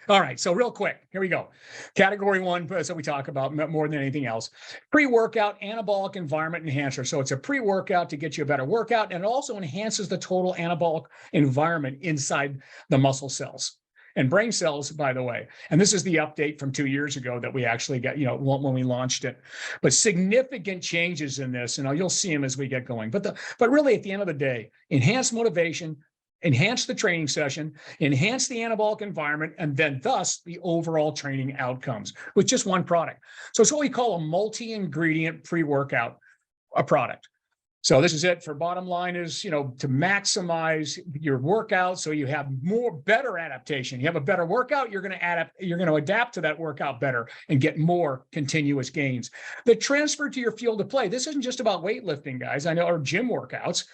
All right, so real quick, here we go. Category one, so we talk about more than anything else. Pre-workout anabolic environment enhancer. So it's a pre-workout to get you a better workout, and it also enhances the total anabolic environment inside the muscle cells and brain cells, by the way. And this is the update from 2 years ago that we actually got, when we launched it. But significant changes in this, and you'll see them as we get going. But really, at the end of the day, enhanced motivation, enhance the training session, enhance the anabolic environment, and then thus the overall training outcomes with just one product. So it's what we call a multi-ingredient pre-workout product. So this is it for bottom line is, to maximize your workout so you have better adaptation. You have a better workout, you're going to adapt to that workout better and get more continuous gains. The transfer to your field of play. This isn't just about weightlifting, guys. I know, or gym workouts.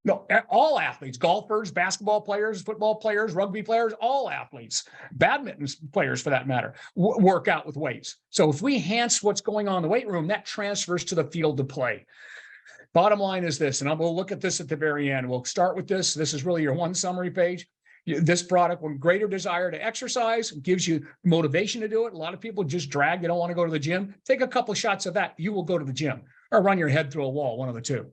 No, all athletes, golfers, basketball players, football players, rugby players, all athletes, badminton players for that matter, work out with weights. So if we enhance what's going on in the weight room, that transfers to the field of play. Bottom line is this, and we'll look at this at the very end. We'll start with this. This is really your one summary page. This product, with greater desire to exercise, gives you motivation to do it. A lot of people just drag. They don't want to go to the gym. Take a couple shots of that. You will go to the gym or run your head through a wall, one of the two.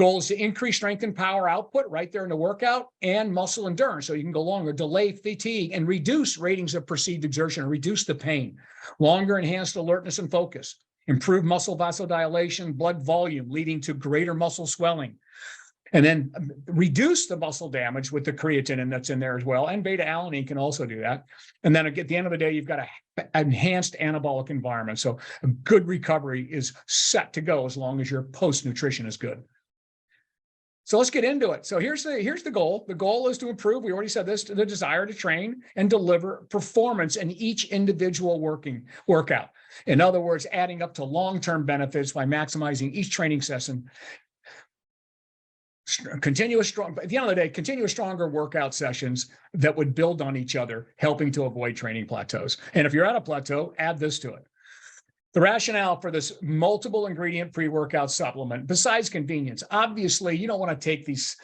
Goal is to increase strength and power output right there in the workout and muscle endurance. So you can go longer, delay fatigue, and reduce ratings of perceived exertion, reduce the pain. Longer enhanced alertness and focus. Improve muscle vasodilation, blood volume, leading to greater muscle swelling. And then reduce the muscle damage with the creatine that's in there as well. And beta-alanine can also do that. And then at the end of the day, you've got an enhanced anabolic environment. So a good recovery is set to go as long as your post-nutrition is good. So let's get into it. So here's the goal. The goal is to improve, we already said this, the desire to train and deliver performance in each individual workout. In other words, adding up to long-term benefits by maximizing each training session. At the end of the day, continuous stronger workout sessions that would build on each other, helping to avoid training plateaus. And if you're at a plateau, add this to it. The rationale for this multiple ingredient pre-workout supplement, besides convenience, obviously you don't want to take these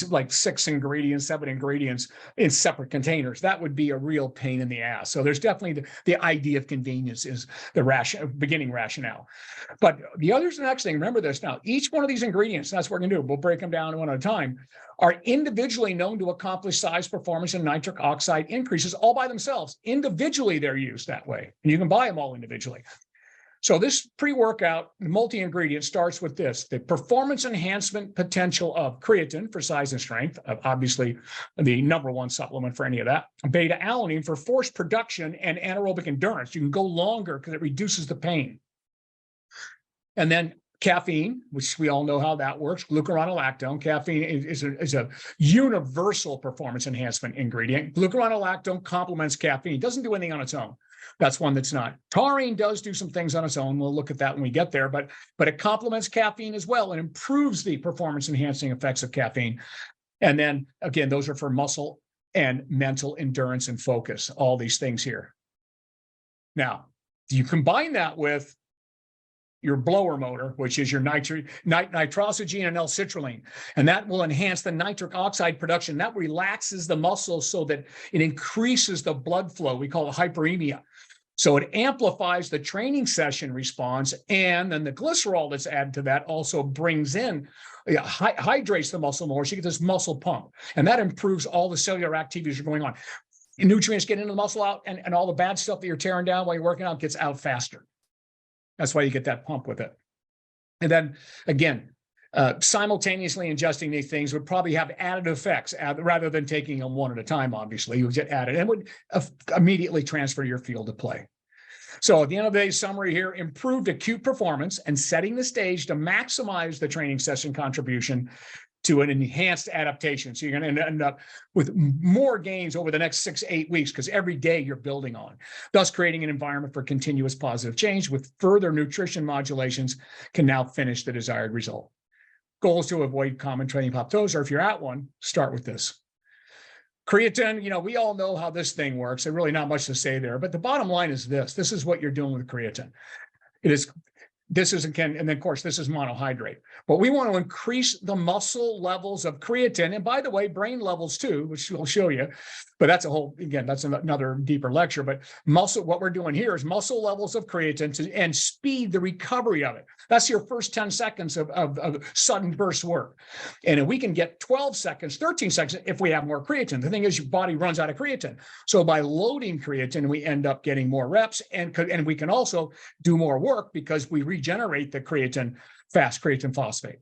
like 6 ingredients, 7 ingredients in separate containers. That would be a real pain in the ass. So there's definitely the idea of convenience is the beginning rationale. But the next thing, remember this now, each one of these ingredients, that's what we're going to do. We'll break them down one at a time, are individually known to accomplish size, performance, and nitric oxide increases all by themselves. Individually, they're used that way. And you can buy them all individually. So this pre-workout multi-ingredient starts with this, the performance enhancement potential of creatine for size and strength, obviously the number one supplement for any of that, beta-alanine for force production and anaerobic endurance. You can go longer because it reduces the pain. And then caffeine, which we all know how that works, glucuronolactone. Caffeine is a universal performance enhancement ingredient. Glucuronolactone complements caffeine. It doesn't do anything on its own. That's one that's not. Taurine does do some things on its own. We'll look at that when we get there, but it complements caffeine as well and improves the performance enhancing effects of caffeine. And then again, those are for muscle and mental endurance and focus, all these things here. Now, you combine that with your blower motor, which is your nitrosogene and L-citrulline, and that will enhance the nitric oxide production. That relaxes the muscle so that it increases the blood flow. We call it hyperemia. So it amplifies the training session response, and then the glycerol that's added to that also brings in, hydrates the muscle more, so you get this muscle pump, and that improves all the cellular activities that are going on. Nutrients get into the muscle out, and all the bad stuff that you're tearing down while you're working out gets out faster. That's why you get that pump with it. And then again, simultaneously ingesting these things would probably have added effects rather than taking them one at a time, obviously. You would get added and would immediately transfer to your field of play. So at the end of the day, summary here, improved acute performance and setting the stage to maximize the training session contribution to an enhanced adaptation. So you're going to end up with more gains over the next 6 to 8 weeks because every day you're building on, thus creating an environment for continuous positive change with further nutrition modulations can now finish the desired result. Goals to avoid common training plateaus, or if you're at one, start with this. Creatine, we all know how this thing works. There's really not much to say there, but the bottom line is this. This is what you're doing with creatine. It is This is, again, and then of course, this is monohydrate. But we want to increase the muscle levels of creatine. And by the way, brain levels too, which we'll show you. But that's a whole, again, that's another deeper lecture. But muscle, what we're doing here is muscle levels of creatine and speed the recovery of it. That's your first 10 seconds of sudden burst work. And if we can get 12 seconds, 13 seconds, if we have more creatine. The thing is, your body runs out of creatine. So by loading creatine, we end up getting more reps, and we can also do more work because we regenerate the creatine phosphate.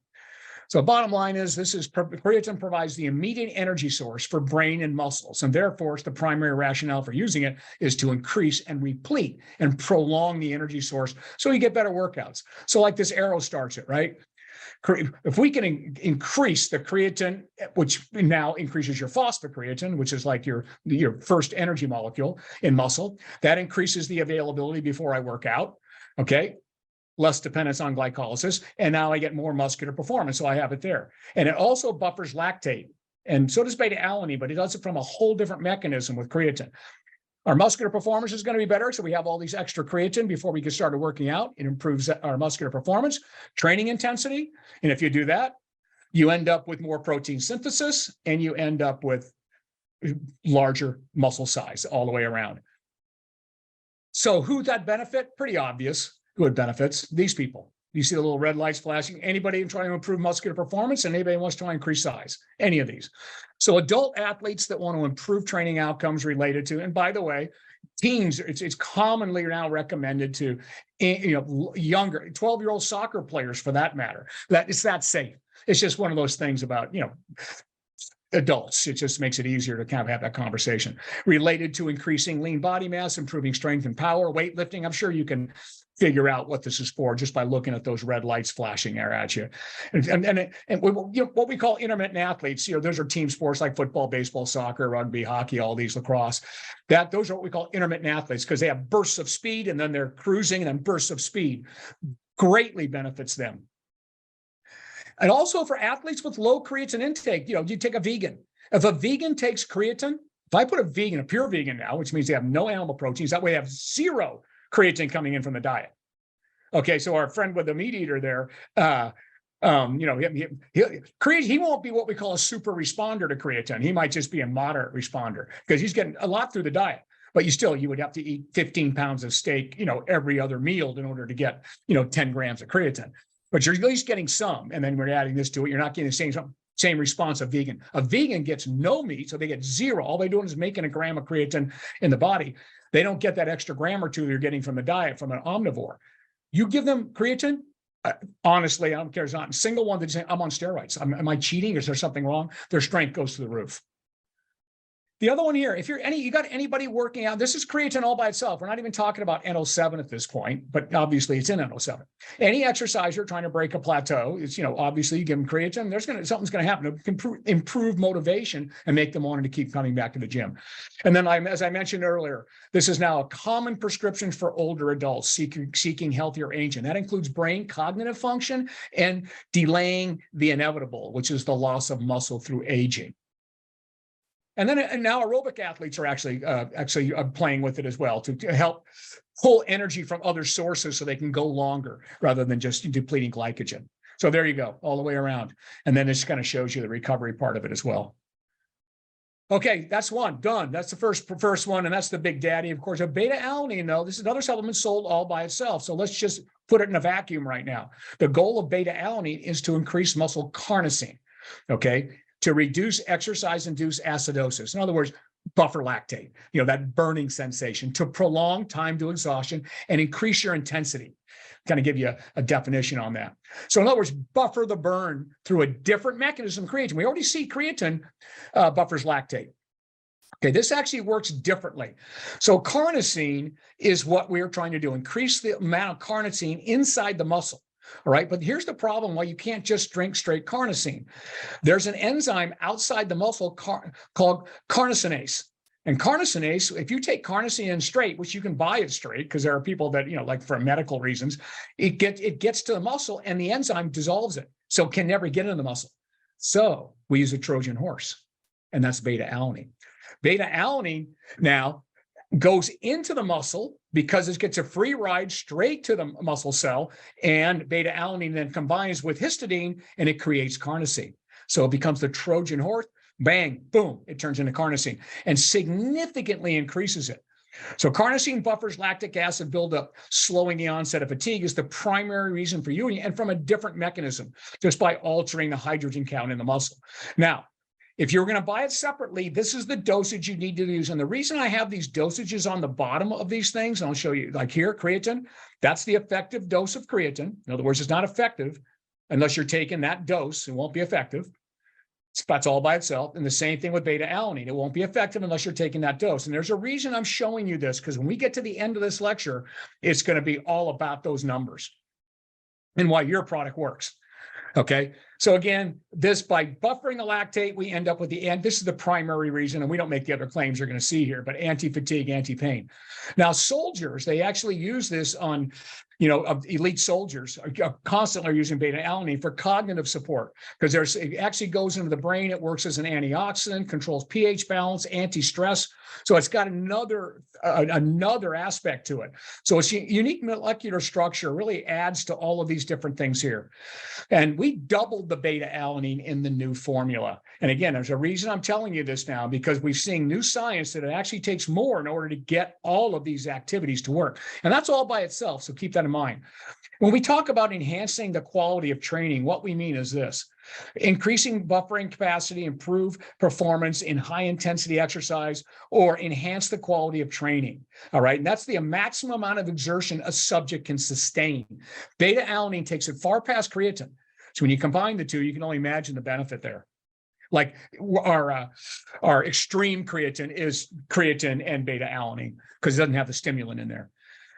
So bottom line is, creatine provides the immediate energy source for brain and muscles. And therefore, the primary rationale for using it is to increase and replete and prolong the energy source so you get better workouts. So like this arrow starts it, right? If we can increase the creatine, which now increases your phosphocreatine, which is like your first energy molecule in muscle, that increases the availability before I work out, okay? Less dependence on glycolysis, and now I get more muscular performance, so I have it there. And it also buffers lactate, and so does beta-alanine, but it does it from a whole different mechanism with creatine. Our muscular performance is going to be better, so we have all these extra creatine before we get started working out. It improves our muscular performance, training intensity, and if you do that, you end up with more protein synthesis, and you end up with larger muscle size all the way around. So who'd that benefit? Pretty obvious. Who it benefits? These people. You see the little red lights flashing. Anybody trying to improve muscular performance, and anybody wants to try and increase size. Any of these. So adult athletes that want to improve training outcomes related to, and by the way, teens, it's commonly now recommended to, younger 12-year-old soccer players, for that matter. That it's that safe. It's just one of those things about, adults. It just makes it easier to kind of have that conversation related to increasing lean body mass, improving strength and power, weightlifting. I'm sure you can figure out what this is for just by looking at those red lights flashing there at you. And what we call intermittent athletes, those are team sports like football, baseball, soccer, rugby, hockey, all these, lacrosse. Those are what we call intermittent athletes because they have bursts of speed and then they're cruising and then bursts of speed. Greatly benefits them. And also for athletes with low creatine intake, you take a vegan. If a vegan takes creatine, if I put a pure vegan now, which means they have no animal proteins, that way they have zero creatine coming in from the diet. Okay, so our friend with the meat eater there, he won't be what we call a super responder to creatine. He might just be a moderate responder because he's getting a lot through the diet. But you would have to eat 15 pounds of steak, every other meal in order to get, 10 grams of creatine. But you're at least getting some, and then we're adding this to it. You're not getting the same response of vegan. A vegan gets no meat, so they get zero. All they're doing is making a gram of creatine in the body. They don't get that extra gram or two you're getting from the diet from an omnivore. You give them creatine, honestly, I don't care. There's not a single one that's saying, I'm on steroids. Am I cheating? Is there something wrong? Their strength goes to the roof. The other one here, if you got anybody working out, this is creatine all by itself. We're not even talking about NO7 at this point, but obviously it's in NO7. Any exerciser trying to break a plateau, it's, obviously you give them creatine, something's going to happen. It can improve motivation and make them wanting to keep coming back to the gym. And then as I mentioned earlier, this is now a common prescription for older adults seeking healthier aging. That includes brain cognitive function and delaying the inevitable, which is the loss of muscle through aging. And now aerobic athletes are actually playing with it as well to help pull energy from other sources so they can go longer rather than just depleting glycogen. So there you go, all the way around. And then this kind of shows you the recovery part of it as well. Okay, that's one, done. That's the first one, and that's the big daddy. Of course, a beta-alanine, though, this is another supplement sold all by itself. So let's just put it in a vacuum right now. The goal of beta-alanine is to increase muscle carnosine, okay? To reduce exercise-induced acidosis. In other words, buffer lactate, that burning sensation, to prolong time to exhaustion and increase your intensity. Kind of give you a definition on that. So in other words, buffer the burn through a different mechanism, creatine. We already see creatine buffers lactate. Okay, this actually works differently. So carnosine is what we're trying to do, increase the amount of carnosine inside the muscle. All right, but here's the problem why you can't just drink straight carnosine. There's an enzyme outside the muscle called carnosinase. And carnosinase, if you take carnosine in straight, which you can buy it straight, because there are people that, like for medical reasons, it gets to the muscle and the enzyme dissolves it. So it can never get into the muscle. So we use a Trojan horse, and that's beta-alanine. Beta-alanine now goes into the muscle because it gets a free ride straight to the muscle cell, and beta-alanine then combines with histidine and it creates carnosine. So it becomes the Trojan horse, bang, boom, it turns into carnosine and significantly increases it. So carnosine buffers lactic acid buildup, slowing the onset of fatigue is the primary reason for you, and from a different mechanism, just by altering the hydrogen count in the muscle. Now, if you're going to buy it separately, this is the dosage you need to use. And the reason I have these dosages on the bottom of these things, and I'll show you, like here, creatine, that's the effective dose of creatine. In other words, it's not effective unless you're taking that dose. It won't be effective. That's all by itself. And the same thing with beta-alanine. It won't be effective unless you're taking that dose. And there's a reason I'm showing you this, because when we get to the end of this lecture, it's going to be all about those numbers and why your product works. Okay. So again, this, by buffering the lactate, we end up with the end. This is the primary reason, and we don't make the other claims you're going to see here, but anti-fatigue, anti-pain. Now, soldiers, they actually use this on, elite soldiers constantly are using beta-alanine for cognitive support, because it actually goes into the brain. It works as an antioxidant, controls pH balance, anti-stress. So it's got another aspect to it. So its unique molecular structure really adds to all of these different things here. And we doubled the beta-alanine in the new formula. And again, there's a reason I'm telling you this now, because we've seen new science that it actually takes more in order to get all of these activities to work. And that's all by itself. So keep that in mind. When we talk about enhancing the quality of training, what we mean is this: increasing buffering capacity, improve performance in high intensity exercise, or enhance the quality of training. All right. And that's the maximum amount of exertion a subject can sustain. Beta-alanine takes it far past creatine. So when you combine the two, you can only imagine the benefit there. Like our extreme creatine is creatine and beta-alanine, because it doesn't have the stimulant in there.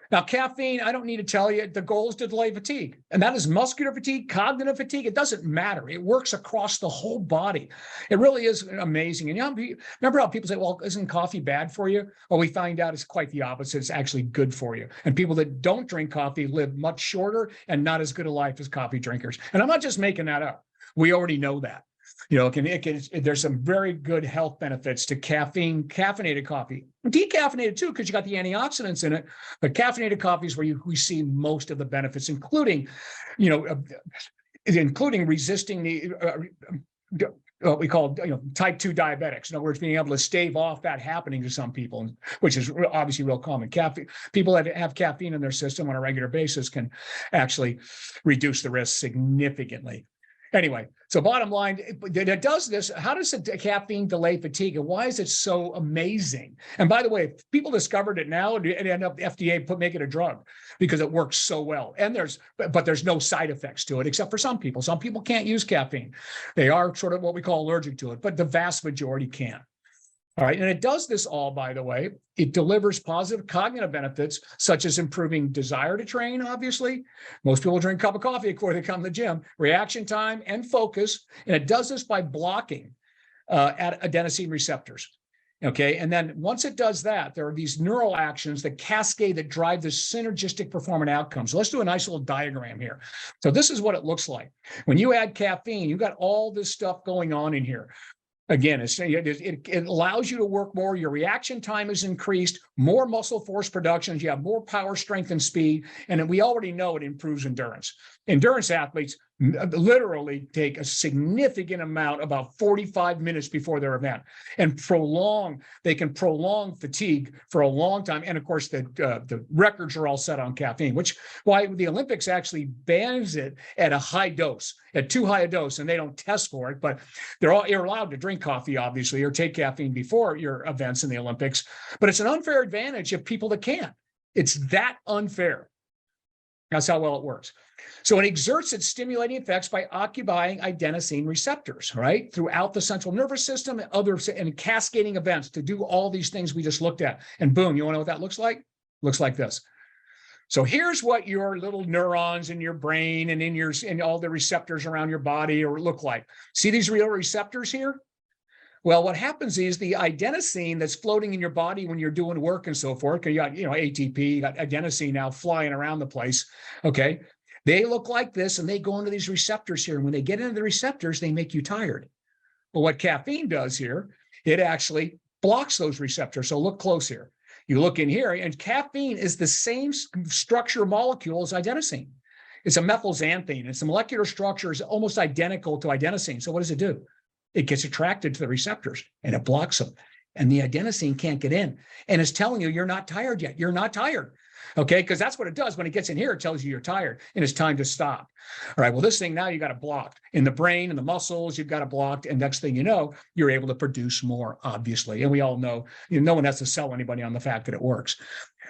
Now, caffeine, I don't need to tell you, the goal is to delay fatigue. And that is muscular fatigue, cognitive fatigue. It doesn't matter. It works across the whole body. It really is amazing. And remember how people say, well, isn't coffee bad for you? Well, we find out it's quite the opposite. It's actually good for you. And people that don't drink coffee live much shorter and not as good a life as coffee drinkers. And I'm not just making that up. We already know that. There's some very good health benefits to caffeinated coffee. Decaffeinated too, because you got the antioxidants in it. But caffeinated coffee is where we see most of the benefits, including resisting the what we call type 2 diabetics. In other words, being able to stave off that happening to some people, which is obviously real common. People that have caffeine in their system on a regular basis can actually reduce the risk significantly. Anyway, so bottom line, it does this. How does caffeine delay fatigue, and why is it so amazing? And by the way, people discovered it now, and end up FDA make it a drug because it works so well. And there's no side effects to it, except for some people. Some people can't use caffeine. They are sort of what we call allergic to it, but the vast majority can. All right. And it does this all, by the way, it delivers positive cognitive benefits, such as improving desire to train, obviously. Most people drink a cup of coffee before they come to the gym, reaction time and focus. And it does this by blocking adenosine receptors. Okay. And then once it does that, there are these neural actions that cascade that drive the synergistic performance outcomes. So let's do a nice little diagram here. So this is what it looks like. When you add caffeine, you've got all this stuff going on in here. Again, it allows you to work more. Your reaction time is increased, more muscle force production. You have more power, strength, and speed. And we already know it improves endurance. Endurance athletes literally take a significant amount, about 45 minutes before their event, and they can prolong fatigue for a long time. And of course, the records are all set on caffeine, which why the Olympics actually bans it at a high dose, at too high a dose, and they don't test for it, but you're allowed to drink coffee, obviously, or take caffeine before your events in the Olympics. But it's an unfair advantage of people that can't. It's that unfair. That's how well it works. So it exerts its stimulating effects by occupying adenosine receptors, right, throughout the central nervous system and cascading events to do all these things we just looked at. And boom, you want to know what that looks like? Looks like this. So here's what your little neurons in your brain and in all the receptors around your body look like. See these real receptors here? Well, what happens is the adenosine that's floating in your body when you're doing work and so forth, because you got, ATP, you got adenosine now flying around the place. Okay. They look like this, and they go into these receptors here. And when they get into the receptors, they make you tired. Well, what caffeine does here, it actually blocks those receptors. So look close here. You look in here, and caffeine is the same structure molecule as adenosine. It's a methylxanthine. Its molecular structure is almost identical to adenosine. So what does it do? It gets attracted to the receptors and it blocks them. And the adenosine can't get in. And it's telling you, you're not tired yet. You're not tired. Okay, because that's what it does. When it gets in here, it tells you you're tired and it's time to stop. All right, well, this thing now you got it blocked. In the brain and the muscles, you've got it blocked. And next thing you know, you're able to produce more, obviously. And we all know, no one has to sell anybody on the fact that it works.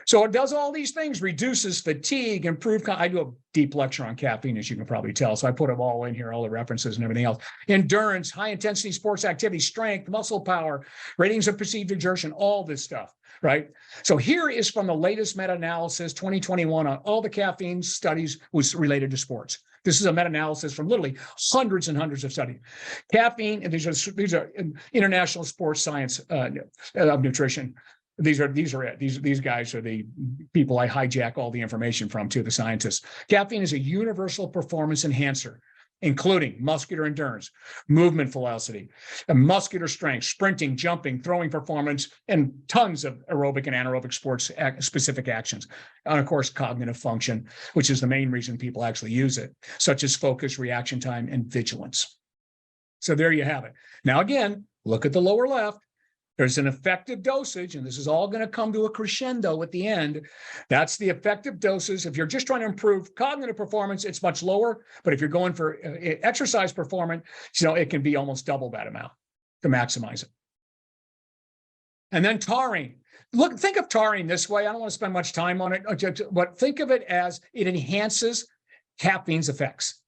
So it does all these things, reduces fatigue, I do a deep lecture on caffeine, as you can probably tell. So I put them all in here, all the references and everything else. Endurance, high intensity sports activity, strength, muscle power, ratings of perceived exertion, all this stuff, right? So here is from the latest meta-analysis, 2021, on all the caffeine studies was related to sports. This is a meta-analysis from literally hundreds and hundreds of studies. Caffeine, and these are international sports science of nutrition. These guys are the people I hijack all the information from, too, the scientists. Caffeine is a universal performance enhancer, including muscular endurance, movement velocity, and muscular strength, sprinting, jumping, throwing performance, and tons of aerobic and anaerobic sports specific actions. And of course, cognitive function, which is the main reason people actually use it, such as focus, reaction time, and vigilance. So there you have it. Now, again, look at the lower left. There's an effective dosage, and this is all going to come to a crescendo at the end. That's the effective doses. If you're just trying to improve cognitive performance, it's much lower. But if you're going for exercise performance, it can be almost double that amount to maximize it. And then taurine. Look, think of taurine this way. I don't want to spend much time on it, but think of it as it enhances caffeine's effects.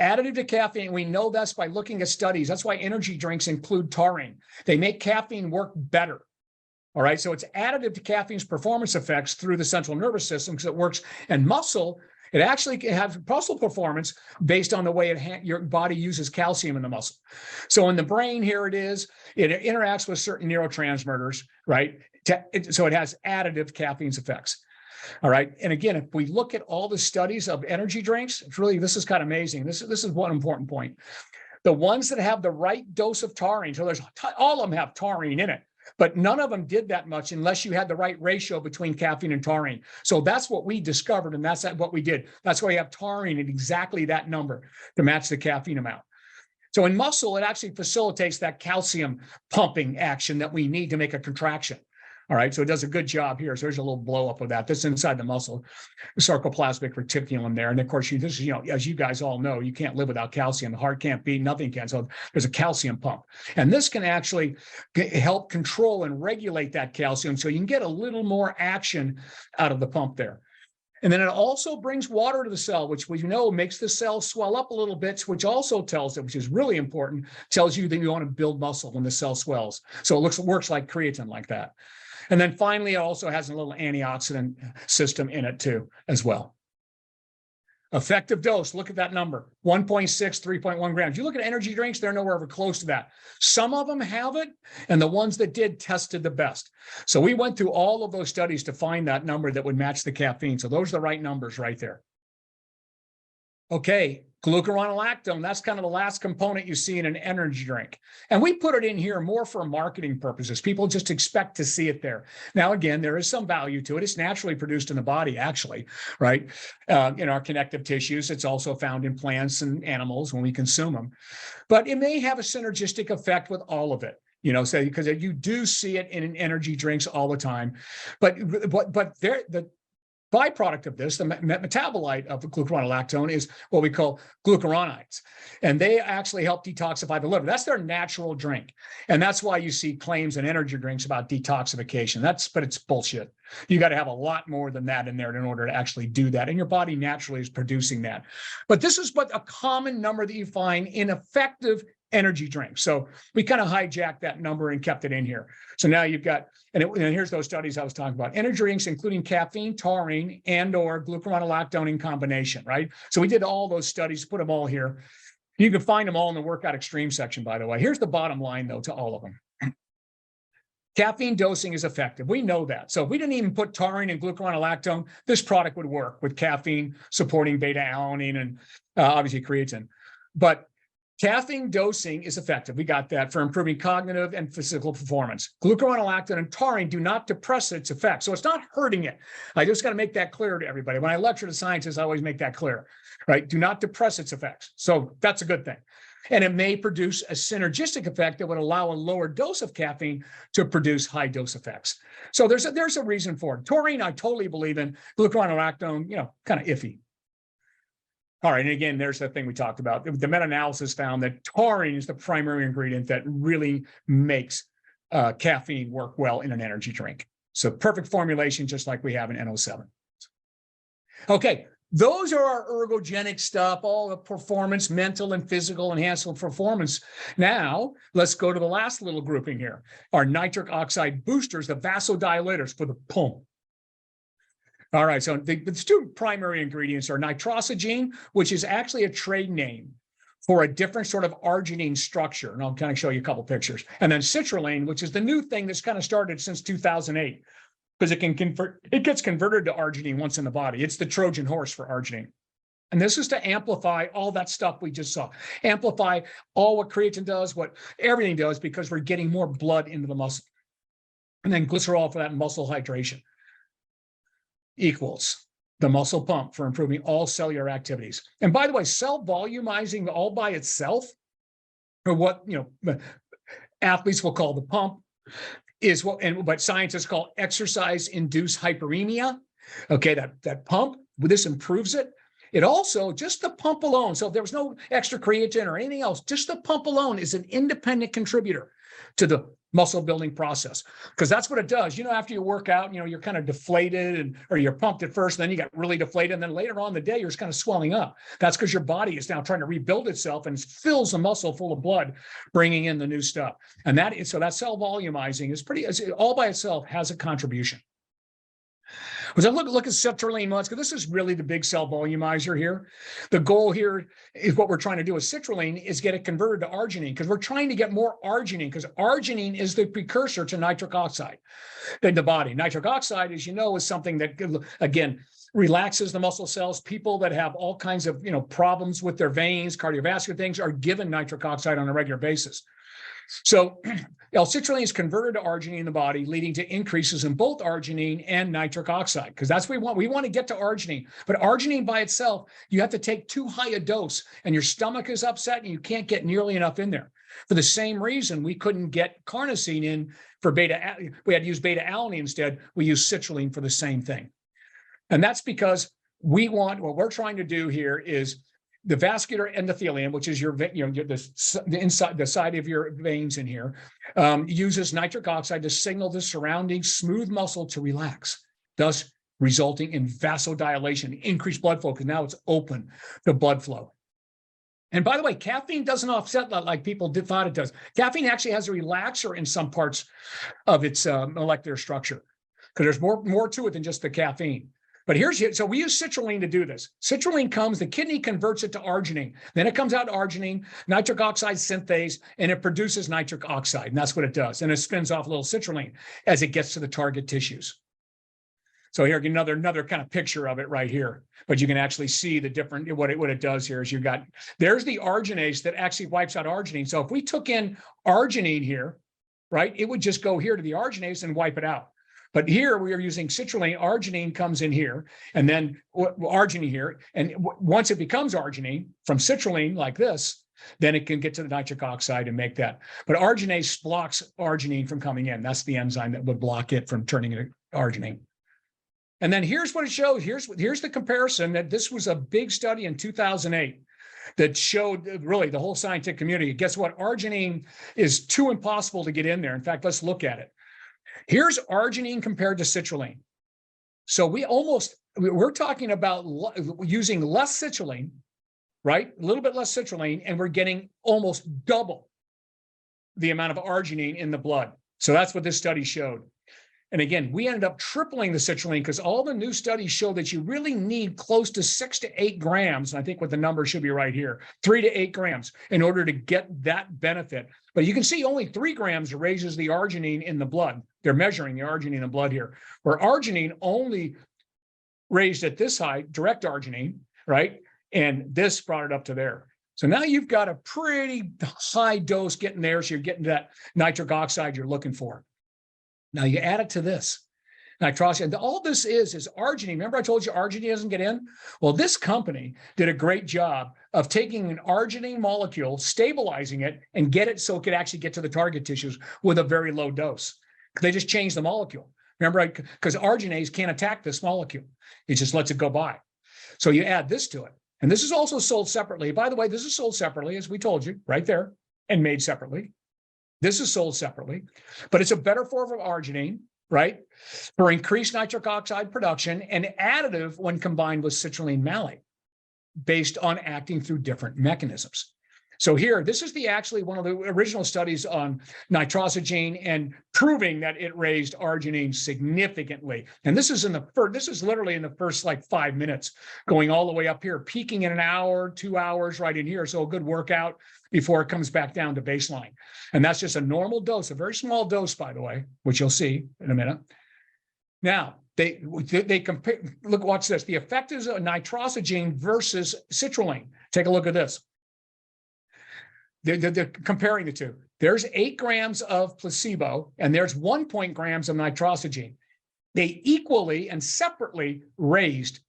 Additive to caffeine, we know that's by looking at studies. That's why energy drinks include taurine. They make caffeine work better. All right, so it's additive to caffeine's performance effects through the central nervous system because it works. And muscle, it actually can have muscle performance based on the way your body uses calcium in the muscle. So in the brain, here it is. It interacts with certain neurotransmitters, right? So it has additive caffeine's effects. All right. And again, if we look at all the studies of energy drinks, it's really, this is kind of amazing. This is one important point. The ones that have the right dose of taurine, so all of them have taurine in it, but none of them did that much unless you had the right ratio between caffeine and taurine. So that's what we discovered, and that's what we did. That's why you have taurine at exactly that number to match the caffeine amount. So in muscle, it actually facilitates that calcium pumping action that we need to make a contraction. All right, so it does a good job here. So there's a little blow up of that. This is inside the muscle, sarcoplasmic reticulum there. And of course, this is, as you guys all know, you can't live without calcium. The heart can't beat, nothing can. So there's a calcium pump. And this can actually help control and regulate that calcium so you can get a little more action out of the pump there. And then it also brings water to the cell, which we know makes the cell swell up a little bit, which also tells it, which is really important, tells you that you want to build muscle when the cell swells. So it works like creatine like that. And then finally, it also has a little antioxidant system in it too, as well. Effective dose, look at that number, 1.6, 3.1 grams. You look at energy drinks, they're nowhere ever close to that. Some of them have it, and the ones that did tested the best. So we went through all of those studies to find that number that would match the caffeine. So those are the right numbers right there. Okay, glucuronolactone, that's kind of the last component you see in an energy drink. And we put it in here more for marketing purposes. People just expect to see it there. Now, again, there is some value to it. It's naturally produced in the body, actually, right? In our connective tissues. It's also found in plants and animals when we consume them. But it may have a synergistic effect with all of it. So because you do see it in energy drinks all the time. But the byproduct of this, the metabolite of glucuronolactone, is what we call glucuronides. And they actually help detoxify the liver. That's their natural drink. And that's why you see claims in energy drinks about detoxification. But it's bullshit. You got to have a lot more than that in there in order to actually do that. And your body naturally is producing that. But this is a common number that you find in effective energy drinks. So we kind of hijacked that number and kept it in here. So now you've got, and here's those studies I was talking about. Energy drinks including caffeine, taurine, and or glucuronolactone in combination, right? So we did all those studies, put them all here. You can find them all in the Workout Extreme section, by the way. Here's the bottom line, though, to all of them. Caffeine dosing is effective. We know that. So if we didn't even put taurine and glucuronolactone, this product would work with caffeine supporting beta-alanine and obviously creatine. But Caffeine dosing is effective. We got that for improving cognitive and physical performance. Glucuronolactone and taurine do not depress its effects, so it's not hurting it. I just got to make that clear to everybody. When I lecture to scientists, I always make that clear, right? Do not depress its effects. So that's a good thing. And it may produce a synergistic effect that would allow a lower dose of caffeine to produce high dose effects. So there's a reason for it. Taurine, I totally believe in. Glucuronolactone, kind of iffy. All right, and again, there's the thing we talked about. The meta-analysis found that taurine is the primary ingredient that really makes caffeine work well in an energy drink. So perfect formulation, just like we have in NO7. Okay, those are our ergogenic stuff, all the performance, mental and physical enhancement performance. Now, let's go to the last little grouping here. Our nitric oxide boosters, the vasodilators for the pump. All right, so the two primary ingredients are nitrosogene, which is actually a trade name for a different sort of arginine structure. And I'll kind of show you a couple pictures. And then citrulline, which is the new thing that's kind of started since 2008, because it gets converted to arginine once in the body. It's the Trojan horse for arginine. And this is to amplify all that stuff we just saw. Amplify all what creatine does, what everything does, because we're getting more blood into the muscle. And then glycerol for that muscle hydration equals the muscle pump for improving all cellular activities. And by the way, cell volumizing all by itself, or what athletes will call the pump, is what scientists call exercise-induced hyperemia. Okay, that pump, this improves it. It also, just the pump alone, so if there was no extra creatine or anything else, just the pump alone is an independent contributor to the muscle building process, because that's what it does. After you work out, you're kind of deflated or you're pumped at first, then you get really deflated, and then later on in the day, you're just kind of swelling up. That's because your body is now trying to rebuild itself and fills the muscle full of blood, bringing in the new stuff. And that cell volumizing is all by itself has a contribution. As I look at citrulline, because this is really the big cell volumizer here. The goal here is what we're trying to do with citrulline is get it converted to arginine, because we're trying to get more arginine, because arginine is the precursor to nitric oxide in the body. Nitric oxide, as you know, is something that, again, relaxes the muscle cells. People that have all kinds of problems with their veins, cardiovascular things, are given nitric oxide on a regular basis. So L-citrulline is converted to arginine in the body, leading to increases in both arginine and nitric oxide, because that's what we want. We want to get to arginine, but arginine by itself, you have to take too high a dose, and your stomach is upset, and you can't get nearly enough in there. For the same reason, we couldn't get carnosine in for beta. We had to use beta-alanine instead. We use citrulline for the same thing, and that's because what we're trying to do here is the vascular endothelium, which is the inside, the side of your veins in here, uses nitric oxide to signal the surrounding smooth muscle to relax, thus resulting in vasodilation, increased blood flow, because now it's open to blood flow. And by the way, caffeine doesn't offset that like people thought it does. Caffeine actually has a relaxer in some parts of its molecular structure, because there's more to it than just the caffeine. But so we use citrulline to do this. Citrulline the kidney converts it to arginine. Then it comes out to arginine, nitric oxide synthase, and it produces nitric oxide. And that's what it does. And it spins off a little citrulline as it gets to the target tissues. So here, another kind of picture of it right here. But you can actually see the different, what it does here is there's the arginase that actually wipes out arginine. So if we took in arginine here, right, it would just go here to the arginase and wipe it out. But here we are using citrulline. Arginine comes in here, and then arginine here. And once it becomes arginine from citrulline like this, then it can get to the nitric oxide and make that. But arginase blocks arginine from coming in. That's the enzyme that would block it from turning into arginine. And then here's what it shows. Here's the comparison. That this was a big study in 2008 that showed really the whole scientific community. Guess what? Arginine is too impossible to get in there. In fact, let's look at it. Here's arginine compared to citrulline. So we're talking about using less citrulline, right? A little bit less citrulline, and we're getting almost double the amount of arginine in the blood. So that's what this study showed. And again, we ended up tripling the citrulline, because all the new studies show that you really need close to 6 to 8 grams. And I think what the number should be right here, 3 to 8 grams in order to get that benefit. But you can see only 3 grams raises the arginine in the blood. They're measuring the arginine in the blood here, where arginine only raised at this high, direct arginine, right? And this brought it up to there. So now you've got a pretty high dose getting there. So you're getting that nitric oxide you're looking for. Now you add it to this nitrosity. And all this is arginine. Remember I told you arginine doesn't get in? Well, this company did a great job of taking an arginine molecule, stabilizing it, and get it so it could actually get to the target tissues with a very low dose. They just changed the molecule. Remember, because arginase can't attack this molecule. It just lets it go by. So you add this to it. And this is also sold separately. By the way, this is sold separately, as we told you, right there, and made separately. This is sold separately, but it's a better form of arginine, right, for increased nitric oxide production and additive when combined with citrulline malate based on acting through different mechanisms. So here, this is actually one of the original studies on nitrosogene and proving that it raised arginine significantly. And this is literally in the first like 5 minutes, going all the way up here, peaking in an hour, 2 hours right in here. So a good workout before it comes back down to baseline. And that's just a normal dose, a very small dose, by the way, which you'll see in a minute. Now, they compare, look, watch this. The effect is a nitrosogene versus citrulline. Take a look at this. They're comparing the two. There's 8 grams of placebo, and there's 1 grams of nitrosogene. They equally and separately raised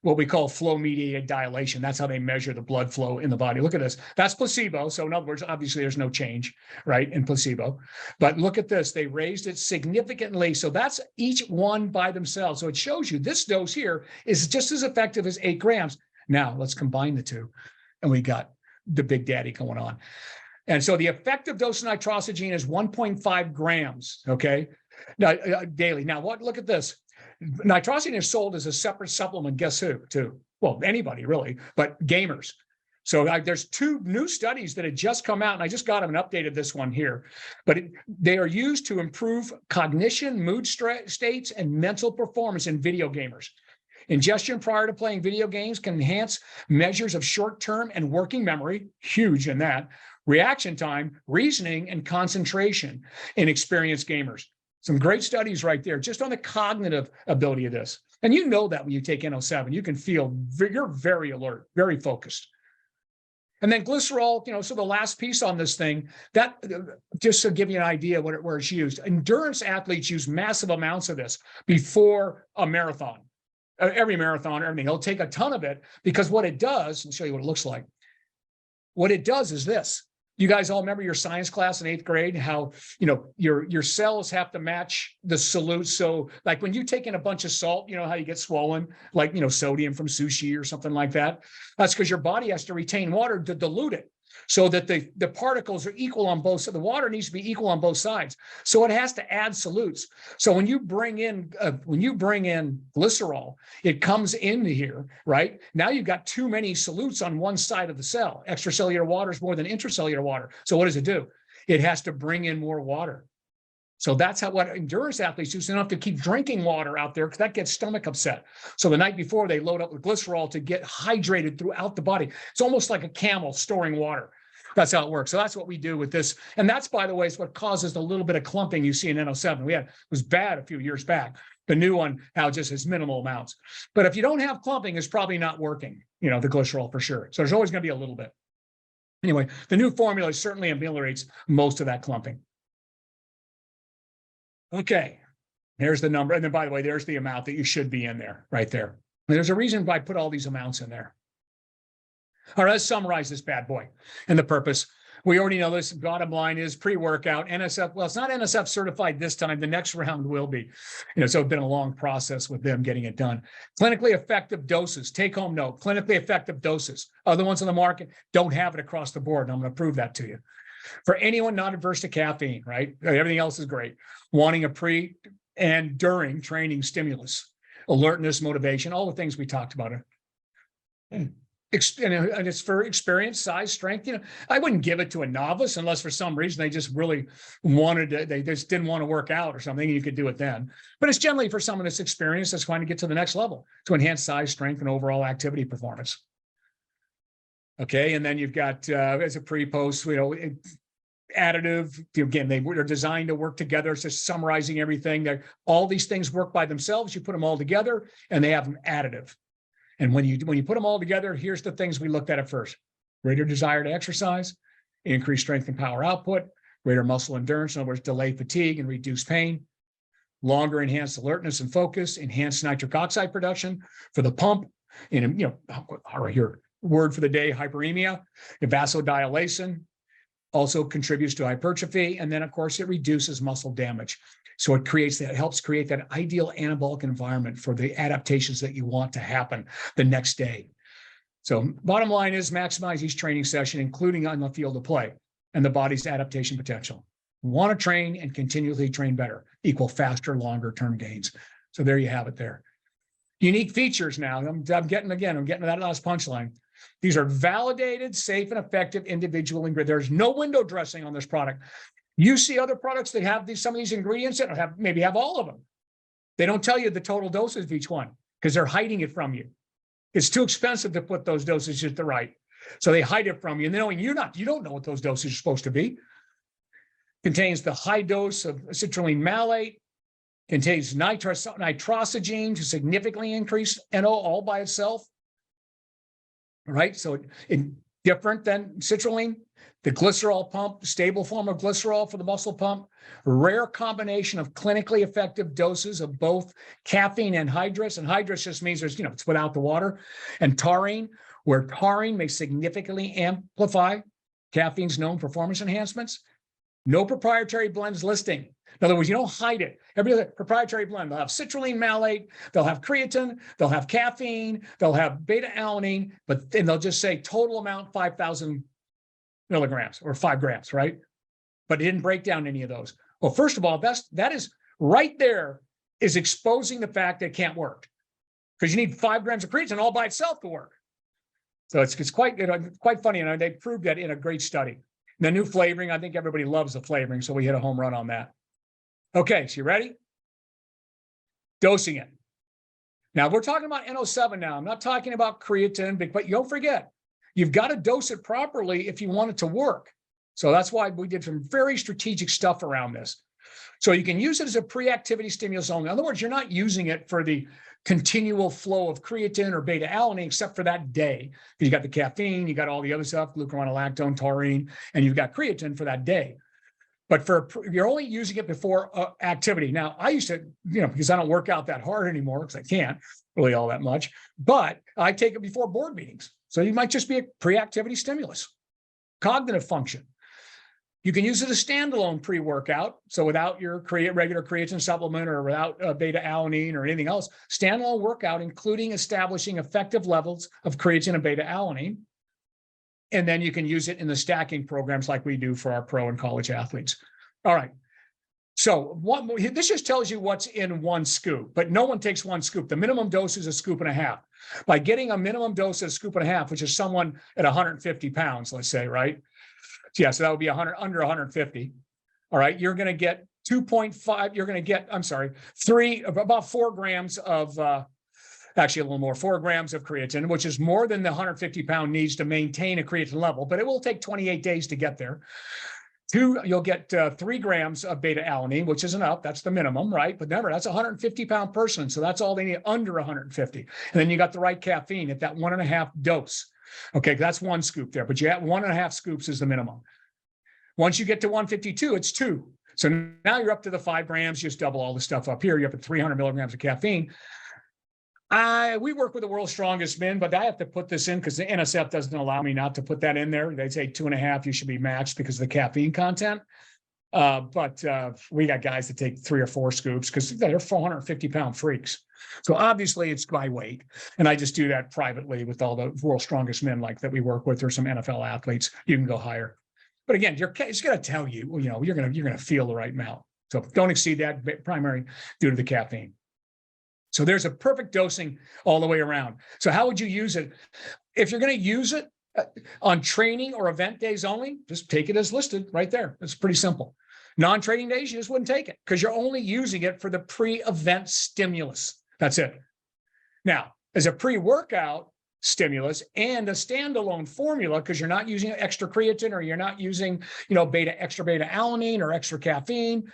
what we call flow-mediated dilation. That's how they measure the blood flow in the body. Look at this. That's placebo. So in other words, obviously there's no change, right, in placebo. But look at this. They raised it significantly. So that's each one by themselves. So it shows you this dose here is just as effective as 8 grams. Now let's combine the two, and we got the big daddy going on. And so the effective dose of nitrosogene is 1.5 grams, okay, now, daily. Now, look at this. Nitrosogene is sold as a separate supplement. Guess who? To, well, anybody really, but gamers. So there's 2 new studies that had just come out, and I just got them and updated this one here. But they are used to improve cognition, mood states, and mental performance in video gamers. Ingestion prior to playing video games can enhance measures of short-term and working memory, huge in that, reaction time, reasoning, and concentration in experienced gamers. Some great studies right there, just on the cognitive ability of this. And you know that when you take NO7, you can feel you're very alert, very focused. And then glycerol, so the last piece on this thing, that just to give you an idea where it's used, endurance athletes use massive amounts of this before a marathon. Every marathon, everything, he'll take a ton of it, because what it does, I'll show you what it looks like. What it does is this. You guys all remember your science class in 8th grade, how, your cells have to match the solute. So like when you take in a bunch of salt, you know how you get swollen, like, sodium from sushi or something like that. That's because your body has to retain water to dilute it, so that the particles are equal on both sides. The water needs to be equal on both sides. So it has to add solutes. So when you bring in glycerol, it comes into here, right? Now you've got too many solutes on one side of the cell. Extracellular water is more than intracellular water. So what does it do? It has to bring in more water. So that's what endurance athletes do. So they don't have to keep drinking water out there, because that gets stomach upset. So the night before, they load up with glycerol to get hydrated throughout the body. It's almost like a camel storing water. That's how it works. So that's what we do with this. And that's, by the way, is what causes the little bit of clumping you see in NO7. It was bad a few years back. The new one now just has minimal amounts. But if you don't have clumping, it's probably not working, the glycerol for sure. So there's always going to be a little bit. Anyway, the new formula certainly ameliorates most of that clumping. Okay, here's the number. And then, by the way, there's the amount that you should be in there, right there. And there's a reason why I put all these amounts in there. All right, let's summarize this bad boy and the purpose. We already know this. Bottom line is pre-workout, NSF. Well, it's not NSF certified this time. The next round will be. So it's been a long process with them getting it done. Clinically effective doses. Take home note, clinically effective doses. Other ones on the market don't have it across the board. And I'm going to prove that to you. For anyone not adverse to caffeine, right? Everything else is great. Wanting a pre and during training stimulus, alertness, motivation, all the things we talked about. And it's for experience, size, strength. I wouldn't give it to a novice unless for some reason they just really wanted to, they just didn't want to work out or something. You could do it then. But it's generally for someone that's experienced, that's trying to get to the next level to enhance size, strength, and overall activity performance. Okay, and then you've got as a pre-post, additive. Again, they're designed to work together. It's just summarizing everything. All these things work by themselves. You put them all together, and they have them additive. And when you put them all together, here's the things we looked at first. greater desire to exercise, increased strength and power output, greater muscle endurance, in other words, delay fatigue and reduce pain, longer enhanced alertness and focus, enhanced nitric oxide production for the pump, and or your word for the day, hyperemia, vasodilation, also contributes to hypertrophy. And then, of course, it reduces muscle damage. So it helps create that ideal anabolic environment for the adaptations that you want to happen the next day. So bottom line is maximize each training session, including on the field of play, and the body's adaptation potential. Want to train and continually train better, equal faster, longer term gains. So there you have it there. Unique features now. I'm getting to that last punchline. These are validated, safe, and effective individual ingredients. There's no window dressing on this product. You see other products that have some of these ingredients that maybe have all of them. They don't tell you the total dosage of each one because they're hiding it from you. It's too expensive to put those dosages to right. So they hide it from you. And knowing you don't know what those dosages are supposed to be. Contains the high dose of citrulline malate, contains nitrosogene to significantly increase NO all by itself. Right? So different than citrulline, the glycerol pump, stable form of glycerol for the muscle pump, rare combination of clinically effective doses of both caffeine and hydrous. And hydrous just means it's without the water, and taurine, where taurine may significantly amplify caffeine's known performance enhancements. No proprietary blends listing. In other words, you don't hide it. Every other proprietary blend, they'll have citrulline malate, they'll have creatine, they'll have caffeine, they'll have beta-alanine, but then they'll just say total amount 5,000 milligrams or 5 grams, right? But it didn't break down any of those. Well, first of all, that is right there is exposing the fact that it can't work, because you need 5 grams of creatine all by itself to work. So it's quite funny, and they proved that in a great study. The new flavoring, I think everybody loves the flavoring, so we hit a home run on that. Okay, so you ready? Dosing it. Now, we're talking about NO7 now. I'm not talking about creatine, but don't forget, you've got to dose it properly if you want it to work. So that's why we did some very strategic stuff around this. So you can use it as a pre-activity stimulus only. In other words, you're not using it for the continual flow of creatine or beta-alanine except for that day. You got the caffeine, you got all the other stuff, glucuronolactone, taurine, and you've got creatine for that day. But you're only using it before activity. Now, I used to, because I don't work out that hard anymore, because I can't really all that much, but I take it before board meetings. So you might just be a pre-activity stimulus. Cognitive function. You can use it as standalone pre-workout. So without your regular creatine supplement or without beta-alanine or anything else, standalone workout, including establishing effective levels of creatine and beta-alanine. And then you can use it in the stacking programs like we do for our pro and college athletes. All right. So this just tells you what's in one scoop, but no one takes one scoop. The minimum dose is a scoop and a half. By getting a minimum dose of a scoop and a half, which is someone at 150 pounds, let's say, right? Yeah, so that would be under 150. All right, you're going to get 2.5. You're going to get, about 4 grams of, actually a little more, 4 grams of creatine, which is more than the 150-pound needs to maintain a creatine level, but it will take 28 days to get there. You'll get 3 grams of beta-alanine, which isn't up. That's the minimum, right? But remember, that's a 150-pound person, so that's all they need under 150. And then you got the right caffeine at that 1.5 dose. Okay, that's 1 scoop there, but you have 1.5 scoops is the minimum. Once you get to 152, it's 2. So now you're up to the 5 grams, just double all the stuff up here. You're up at 300 milligrams of caffeine. We work with the world's strongest men, but I have to put this in because the NSF doesn't allow me not to put that in there. They say 2.5, you should be maxed because of the caffeine content. But we got guys that take 3 or 4 scoops because they're 450-pound freaks. So obviously it's by weight. And I just do that privately with all the world's strongest men like that we work with, or some NFL athletes. You can go higher. But again, it's going to tell you, you're going to feel the right amount. So don't exceed that primary due to the caffeine. So there's a perfect dosing all the way around. So how would you use it? If you're going to use it on training or event days only, just take it as listed right there. It's pretty simple. Non-training days, you just wouldn't take it because you're only using it for the pre-event stimulus. That's it. Now, as a pre-workout stimulus and a standalone formula, because you're not using extra creatine or you're not using, extra beta-alanine or extra caffeine,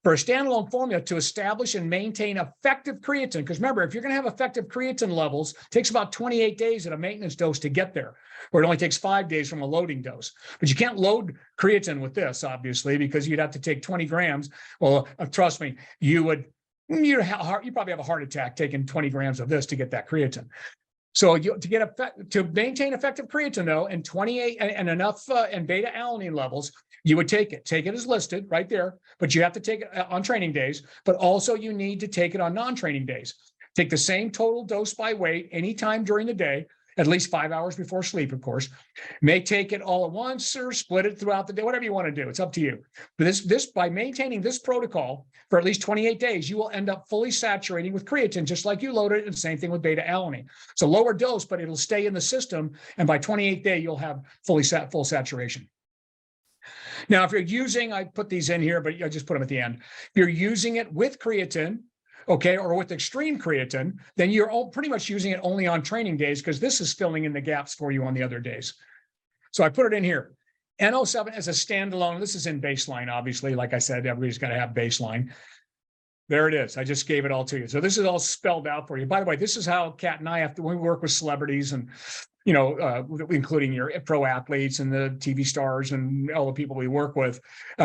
for a standalone formula to establish and maintain effective creatine. Because remember, if you're going to have effective creatine levels, it takes about 28 days at a maintenance dose to get there, or it only takes 5 days from a loading dose. But you can't load creatine with this, obviously, because you'd have to take 20 grams. Well, trust me, you probably have a heart attack taking 20 grams of this to get that creatine. So to maintain effective creatine though, and 28 and enough and beta alanine levels, you would take it as listed right there, but you have to take it on training days, but also you need to take it on non-training days. Take the same total dose by weight anytime during the day, at least 5 hours before sleep, of course. May take it all at once or split it throughout the day, whatever you want to do. It's up to you. But this by maintaining this protocol for at least 28 days, you will end up fully saturating with creatine, just like you loaded it, and same thing with beta alanine. It's a lower dose, but it'll stay in the system, and by 28th day, you'll have full saturation. Now, if you're using, I put these in here, but I just put them at the end. If you're using it with creatine, okay, or with extreme creatine, then you're pretty much using it only on training days, because this is filling in the gaps for you on the other days. So I put it in here. NO7 as a standalone, this is in baseline, obviously. Like I said, everybody's got to have baseline. There it is. I just gave it all to you. So this is all spelled out for you. By the way, this is how Kat and I have to, when we work with celebrities and, you know, including your pro athletes and the TV stars and all the people we work with,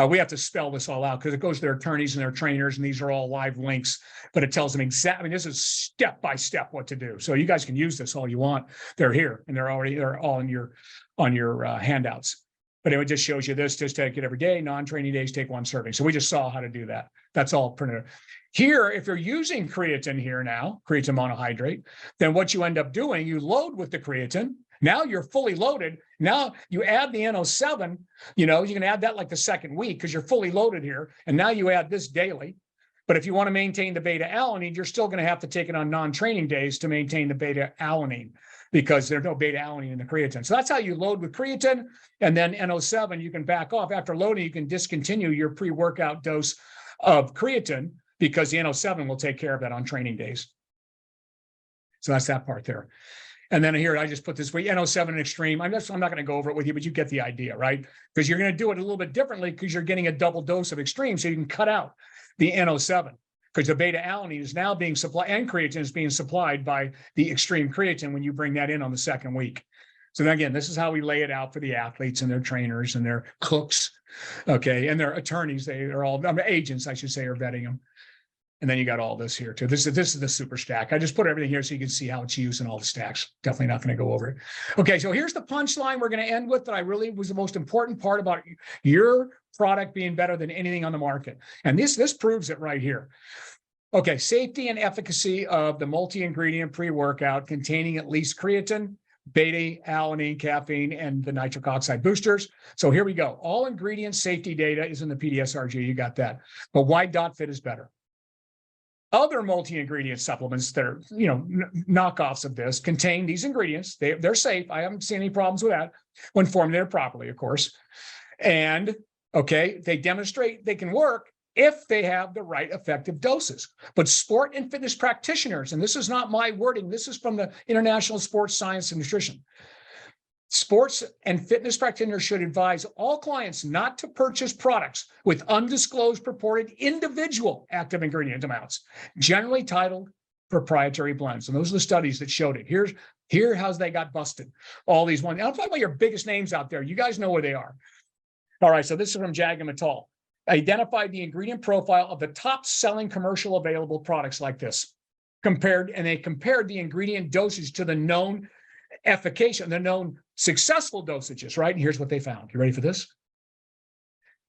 we have to spell this all out, because it goes to their attorneys and their trainers, and these are all live links, but it tells them exactly, I mean, this is step by step what to do. So you guys can use this all you want. They're here, and they're all on your handouts. But it just shows you this, just take it every day, non-training days, take 1 serving. So we just saw how to do that. That's all printed. Here, if you're using creatine here now, creatine monohydrate, then what you end up doing, you load with the creatine. Now you're fully loaded. Now you add the NO7, you know, you can add that like the second week because you're fully loaded here. And now you add this daily. But if you want to maintain the beta alanine, you're still going to have to take it on non-training days to maintain the beta alanine, because there's no beta alanine in the creatine. So that's how you load with creatine. And then NO7, you can back off. After loading, you can discontinue your pre-workout dose of creatine, because the NO7 will take care of that on training days. So that's that part there. And then here, I just put this way, NO7 extreme. I'm not going to go over it with you, but you get the idea, right? Because you're going to do it a little bit differently, because you're getting a double dose of extreme, so you can cut out the NO7. Because the beta alanine is now being supplied, and creatine is being supplied by the extreme creatine when you bring that in on the second week. So then again, this is how we lay it out for the athletes and their trainers and their cooks, okay, and their attorneys. They're all agents, I should say, are vetting them. And then you got all this here too. This is the super stack. I just put everything here so you can see how it's used in all the stacks. Definitely not going to go over it. Okay, so here's the punchline we're going to end with that I really was the most important part about your product being better than anything on the market. And this proves it right here. Okay, safety and efficacy of the multi-ingredient pre-workout containing at least creatine, beta alanine, caffeine, and the nitric oxide boosters. So here we go. All ingredient safety data is in the PDSRG. You got that. But why dotFIT is better? Other multi-ingredient supplements that are, you know, knockoffs of this contain these ingredients. They're safe. I haven't seen any problems with that when formulated properly, of course. And, okay, they demonstrate they can work if they have the right effective doses. But sport and fitness practitioners, and this is not my wording, this is from the International Sports Science and Nutrition. Sports and fitness practitioners should advise all clients not to purchase products with undisclosed purported individual active ingredient amounts, generally titled proprietary blends. And those are the studies that showed it. Here's how they got busted. All these ones. I'm talking about your biggest names out there. You guys know where they are. All right, so this is from Jagam et al. Identified the ingredient profile of the top selling commercial available products like this. They compared the ingredient dosage to the known efficacy, the known successful dosages, right? And here's what they found. You ready for this?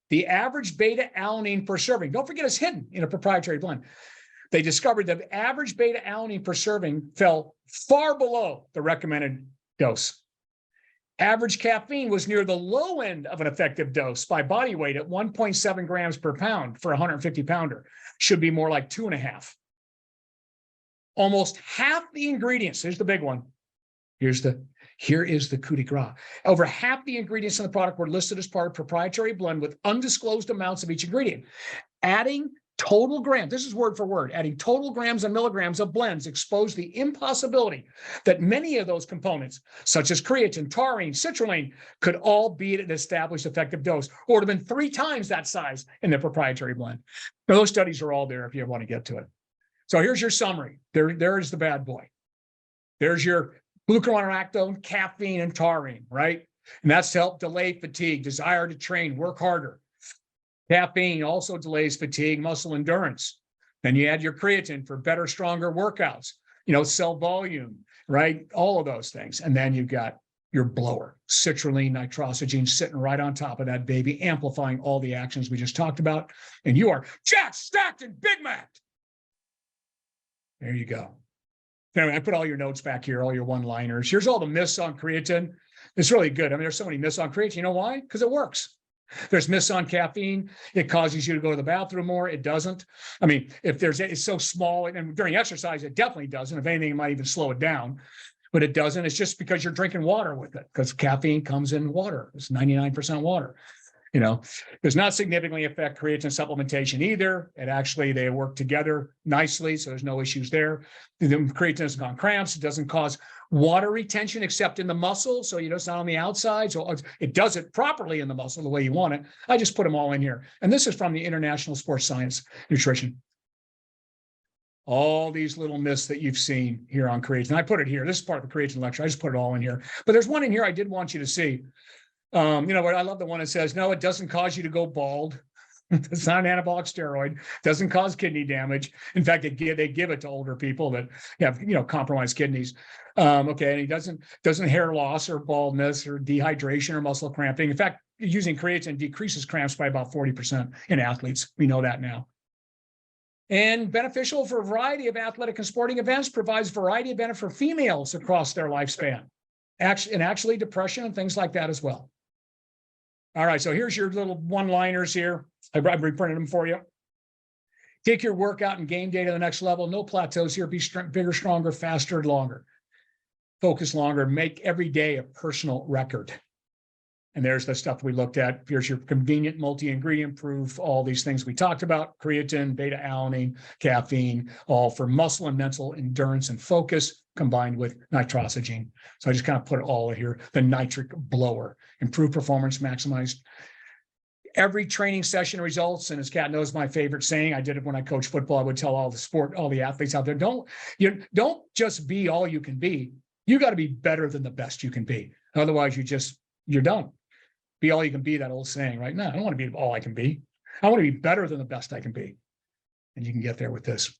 The average beta alanine per serving, don't forget it's hidden in a proprietary blend. They discovered that the average beta alanine per serving fell far below the recommended dose. Average caffeine was near the low end of an effective dose by body weight at 1.7 grams per pound for a 150 pounder. Should be more like 2.5. Almost half the ingredients, here's the big one. Here is the coup de grace. Over half the ingredients in the product were listed as part of proprietary blend with undisclosed amounts of each ingredient. Adding total grams, this is word for word, adding total grams and milligrams of blends exposed the impossibility that many of those components, such as creatine, taurine, citrulline, could all be at an established effective dose, or would have been 3 times that size in the proprietary blend. Now, those studies are all there if you want to get to it. So here's your summary. There's the bad boy. There's your glucuronolactone, caffeine, and taurine, right? And that's to help delay fatigue, desire to train, work harder. Caffeine also delays fatigue, muscle endurance. Then you add your creatine for better, stronger workouts, cell volume, right? All of those things. And then you've got your blower, citrulline, nitrosogene, sitting right on top of that baby, amplifying all the actions we just talked about. And you are jacked, stacked, and Big Mac. There you go. Anyway, I put all your notes back here, all your one-liners. Here's all the myths on creatine. It's really good. I mean, there's so many myths on creatine. You know why? Because it works. There's myths on caffeine. It causes you to go to the bathroom more. It doesn't. I mean, it's so small, and during exercise, it definitely doesn't. If anything, it might even slow it down, but it doesn't. It's just because you're drinking water with it, because caffeine comes in water. It's 99% water. Does not significantly affect creatine supplementation either. They work together nicely, so there's no issues there. The creatine doesn't cause cramps. It doesn't cause water retention except in the muscle, so it's not on the outside. So it does it properly in the muscle the way you want it. I just put them all in here. And this is from the International Sports Science Nutrition. All these little myths that you've seen here on creatine. I put it here. This is part of the creatine lecture. I just put it all in here. But there's one in here I did want you to see. What I love the one that says, no, it doesn't cause you to go bald. It's not an anabolic steroid. Doesn't cause kidney damage. In fact, they give it to older people that have, compromised kidneys. And it doesn't hair loss or baldness or dehydration or muscle cramping. In fact, using creatine decreases cramps by about 40% in athletes. We know that now. And beneficial for a variety of athletic and sporting events, provides variety of benefit for females across their lifespan. Actually depression and things like that as well. All right, so here's your little one-liners here. I reprinted them for you. Take your workout and game day to the next level. No plateaus here. Be bigger, stronger, faster, longer. Focus longer. Make every day a personal record. And there's the stuff we looked at. Here's your convenient multi-ingredient proof. All these things we talked about: creatine, beta-alanine, caffeine, all for muscle and mental endurance and focus, combined with nitrosogene. So I just kind of put it all in here. The nitric blower, improved performance, maximized every training session results. And as Kat knows, my favorite saying, I did it when I coached football. I would tell all the athletes out there, don't just be all you can be. You got to be better than the best you can be. Otherwise, you're done. Be all you can be, that old saying, right? No, I don't want to be all I can be. I want to be better than the best I can be. And you can get there with this.